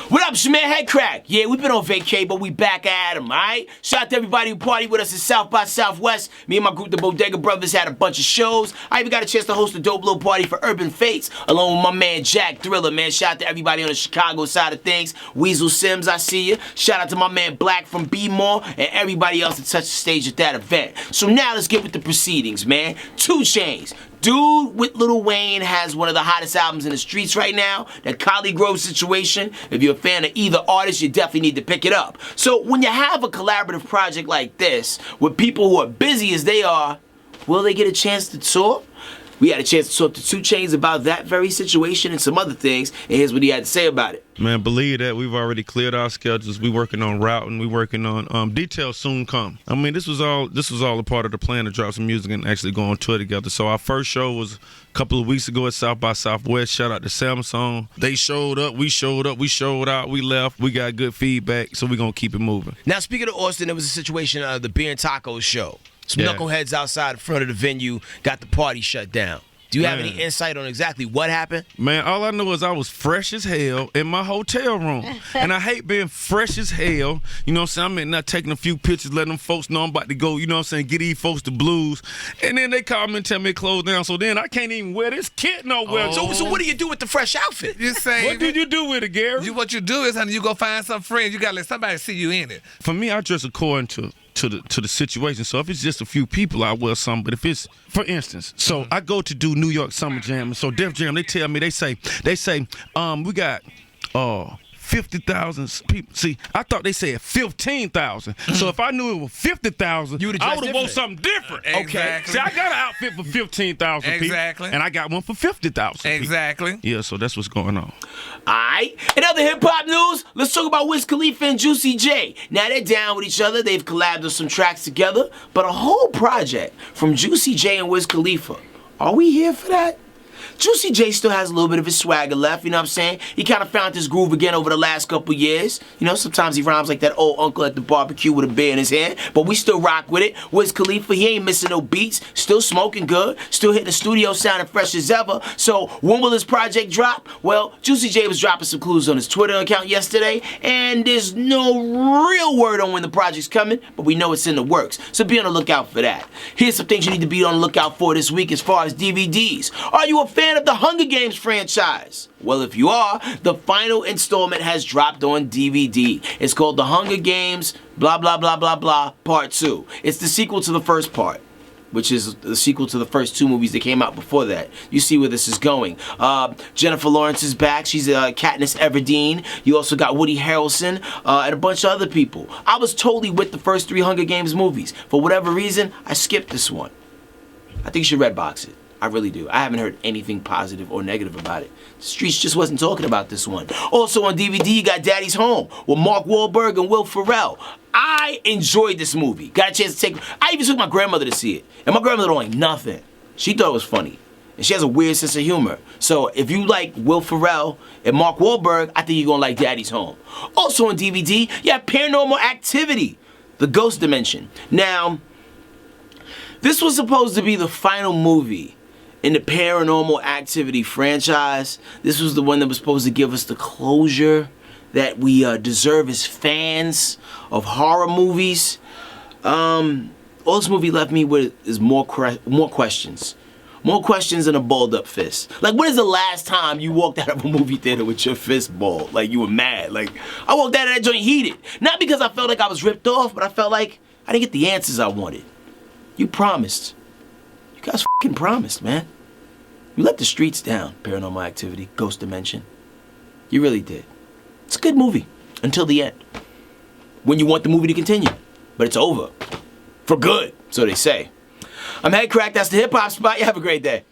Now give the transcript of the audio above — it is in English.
What up, it's your man Headkrack? Yeah, we've been on vacay, but we back at 'em, alright? Shout out to everybody who partied with us in South by Southwest. Me and my group, the Bodega Brothers, had a bunch of shows. I even got a chance to host a dope little party for Urban Fates, along with my man Jack Thriller, man. Shout out to everybody on the Chicago side of things. Weasel Sims, I see you. Shout out to my man Black from B-More and everybody else that touched the stage at that event. So now let's get with the proceedings, man. 2 Chainz. Dude with Lil Wayne has one of the hottest albums in the streets right now, that Collie Grove situation. If you're a fan of either artist, you definitely need to pick it up. So when you have a collaborative project like this, with people who are busy as they are, will they get a chance to tour? We had a chance to talk to 2 Chainz about that very situation and some other things, and here's what he had to say about it. Man, believe that we've already cleared our schedules. We working on routing. We working on details soon come. I mean, this was all a part of the plan to drop some music and actually go on tour together. So our first show was a couple of weeks ago at South by Southwest. Shout out to Samsung. They showed up. We showed out. We left. We got good feedback. So we're gonna keep it moving. Now, speaking of Austin, there was a situation of the Beer and Tacos show. Some knuckleheads outside the front of the venue got the party shut down. Do you have any insight on exactly what happened? Man, all I know is I was fresh as hell in my hotel room. And I hate being fresh as hell. You know what I'm saying? I'm in there taking a few pictures, letting them folks know I'm about to go, you know what I'm saying, get these folks the blues. And then they call me and tell me to close down. So then I can't even wear this kit nowhere. So what do you do with the fresh outfit? You say, what did you do with it, Gary? What you do is, honey, you go find some friends. You got to let somebody see you in it. For me, I dress according to the situation. So if it's just a few people, I wear some. But if it's, for instance, so I go to do New York Summer Jam, and so Def Jam, they tell me, they say, we got 50,000 people. See, I thought they said 15,000. So if I knew it was 50,000, I would have wore something different. Exactly. Okay. See, I got an outfit for 15,000 people. Exactly. And I got one for 50,000 Exactly. Yeah, so that's what's going on. Alright. In other hip-hop news, let's talk about Wiz Khalifa and Juicy J. Now they're down with each other. They've collabed on some tracks together. But a whole project from Juicy J and Wiz Khalifa. Are we here for that? Juicy J still has a little bit of his swagger left, you know what I'm saying? He kind of found his groove again over the last couple years. You know, sometimes he rhymes like that old uncle at the barbecue with a beer in his hand, but we still rock with it. Wiz Khalifa, he ain't missing no beats, still smoking good, still hitting the studio sounding fresh as ever. So when will his project drop? Well, Juicy J was dropping some clues on his Twitter account yesterday, and there's no real word on when the project's coming, but we know it's in the works. So be on the lookout for that. Here's some things you need to be on the lookout for this week as far as DVDs. Are you a fan of the Hunger Games franchise? Well, if you are, the final installment has dropped on DVD. It's called The Hunger Games, blah, blah, blah, blah, blah, Part 2. It's the sequel to the first part, which is the sequel to the first 2 movies that came out before that. You see where this is going. Jennifer Lawrence is back. She's Katniss Everdeen. You also got Woody Harrelson and a bunch of other people. I was totally with the first 3 Hunger Games movies. For whatever reason, I skipped this one. I think you should Redbox it. I really do. I haven't heard anything positive or negative about it. The streets just wasn't talking about this one. Also on DVD, you got Daddy's Home with Mark Wahlberg and Will Ferrell. I enjoyed this movie. Got a chance to I even took my grandmother to see it. And my grandmother don't like nothing. She thought it was funny. And she has a weird sense of humor. So if you like Will Ferrell and Mark Wahlberg, I think you're going to like Daddy's Home. Also on DVD, you have Paranormal Activity, The Ghost Dimension. Now, this was supposed to be the final movie in the Paranormal Activity franchise. This was the one that was supposed to give us the closure that we deserve as fans of horror movies. All this movie left me with is more questions. More questions than a balled up fist. Like, when is the last time you walked out of a movie theater with your fist balled? Like, you were mad. Like, I walked out of that joint heated. Not because I felt like I was ripped off, but I felt like I didn't get the answers I wanted. You promised. You guys f***ing promised, man. You let the streets down, Paranormal Activity, Ghost Dimension. You really did. It's a good movie until the end, when you want the movie to continue. But it's over. For good, so they say. I'm Headkrack, that's the hip-hop spot. You have a great day.